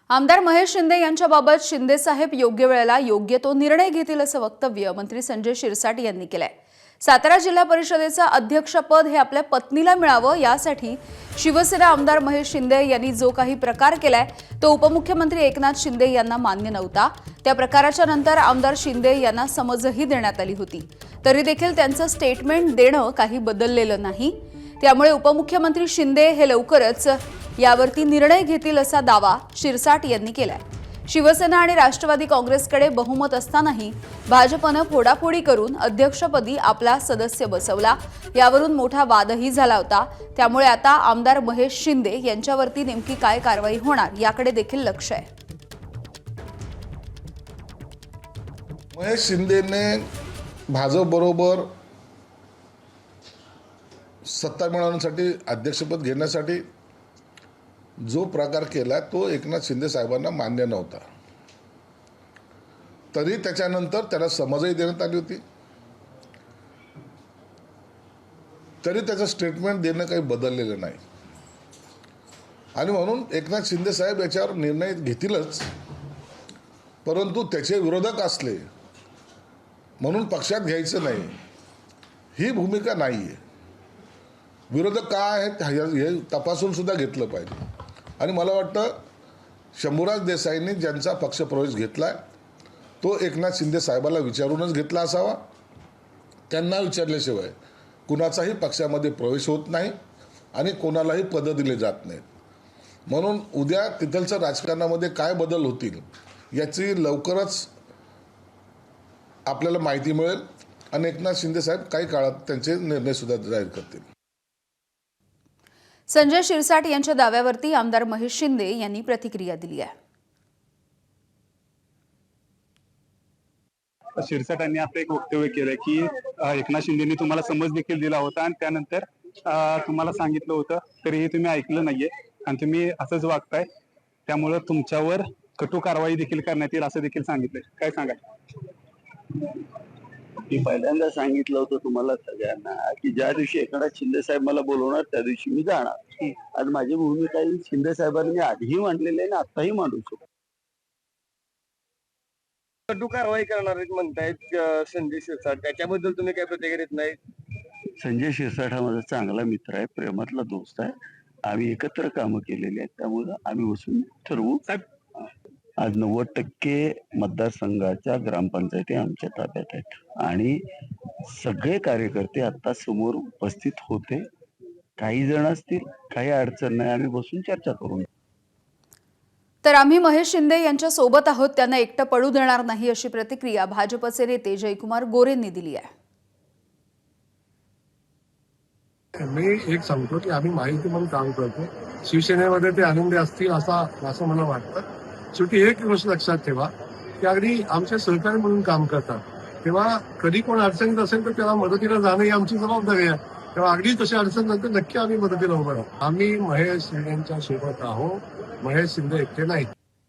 आमदार महेश शिंदे यांच्याबाबत शिंदे साहेब योग्य वेळेला योग्य तो निर्णय घेतील असं वक्तव्य मंत्री संजय शिरसाट यांनी केलंय। सातारा जिल्हा परिषदेचं अध्यक्षपद हे आपल्या पत्नीला मिळावं यासाठी शिवसेना आमदार महेश शिंदे यांनी जो काही प्रकार केलाय तो उपमुख्यमंत्री एकनाथ शिंदे यांना मान्य नव्हता। त्या प्रकाराच्या नंतर आमदार शिंदे यांना समजही देण्यात आली होती, तरी देखील त्यांचं स्टेटमेंट देणं काही बदललेलं नाही। त्यामुळे उपमुख्यमंत्री शिंदे हे लवकरच यावरती निर्णय घेतील असा दावा शिरसाट यांनी केलाय। शिवसेना आणि राष्ट्रवादी काँग्रेसकडे बहुमत असतानाही भाजपनं फोडाफोडी करून अध्यक्षपदी आपला सदस्य बसवला। यावरून मोठा वादही झाला होता। त्यामुळे आता आमदार महेश शिंदे यांच्यावरती नेमकी काय कारवाई होणार याकडे देखील लक्ष आहे। महेश शिंदेने भाजप बरोबर सत्ता मिळवण्यासाठी अध्यक्षपद घेण्यासाठी जो प्रकार केला तो एकनाथ शिंदे साहेबांना मान्य नव्हता, तरी त्याच्यानंतर त्याला समजही देण्यात आली होती, तरी त्याचं स्टेटमेंट देणं काही बदललेलं नाही। आणि म्हणून एकनाथ शिंदे साहेब याच्यावर निर्णय घेतीलच, परंतु त्याचे विरोधक असले म्हणून पक्षात घ्यायचं नाही ही भूमिका नाहीये। विरोधक काय आहेत हे तपासून सुद्धा घेतलं पाहिजे। आणि मला वाटतं शंभूराज देसाईंनी ज्यांचा पक्षप्रवेश घेतलाय तो एकनाथ शिंदे साहेबाला विचारूनच घेतला असावा। त्यांना विचारल्याशिवाय कुणाचाही पक्षामध्ये प्रवेश होत नाही आणि कोणालाही पदं दिले जात नाहीत। म्हणून उद्या तिथलच्या राजकारणामध्ये काय बदल होतील याची लवकरच आपल्याला माहिती मिळेल आणि एकनाथ शिंदे साहेब काही काळात त्यांचे निर्णय सुद्धा जाहीर करतील। संजय शिरसाट यांच्या दाव्यावरती आमदार महेश शिंदे यांनी प्रतिक्रिया दिली आहे। शिरसाटांनी आपलं एक वक्तव्य केलं की एकनाथ शिंदेनी तुम्हाला समज देखील दिला होता आणि त्यानंतर तुम्हाला सांगितलं होतं तरीही तुम्ही ऐकलं नाहीये आणि तुम्ही असंच वागताय, त्यामुळे तुमच्यावर कठोर कारवाई देखील करण्यात येईल असं देखील सांगितलंय। काय सांगाल? मी पहिल्यांदा सांगितलं होतं तुम्हाला सगळ्यांना की ज्या दिवशी एकनाथ शिंदे साहेब मला बोलवणार त्या दिवशी मी जाणार। आज माझी भूमिका शिंदे साहेबांनी आधीही मांडलेली आहे आणि आताही मांडू शकतो। कठोर कारवाई करणार म्हणतायत संजय शिरसाट, त्याच्याबद्दल तुम्ही काय प्रतिक्रिया देत नाही? संजय शिरसाट हा माझा चांगला मित्र आहे, प्रेमातला दोस्त आहे। आम्ही एकत्र कामं केलेली आहेत, त्यामुळे आम्ही बसून ठरवू। आज 90% मतदारसंघाच्या ग्रामपंचायती आमच्या ताब्यात आहेत आणि सगळे कार्यकर्ते आता समोर उपस्थित होते। काही जण असतील, काही अडचण नाही, आम्ही बसून चर्चा करू। तर आम्ही महेश शिंदे यांच्या सोबत आहोत, त्यांना एकटं पडू देणार नाही अशी प्रतिक्रिया भाजपचे नेते जयकुमार गोरेंनी दिली आहे। मी एक सांगतो की आम्ही माहिती म्हणून काम करतो, शिवसेनेमध्ये ते आनंदी असतील असं मला वाटतं। शेवटी एक गोष्ट लक्षात ठेवा की अगदी आमचे सहकारी म्हणून काम करतात, तेव्हा कधी कोण अडचणीत असेल तर त्याला मदतीला जाणं ही आमची जबाबदारी आहे। तेव्हा अगदी तशी अडचण नंतर नक्की आम्ही मदतीला उभं राहू। आम्ही महेश शिंदेच्या सोबत आहोत, महेश शिंदे एकटे नाही।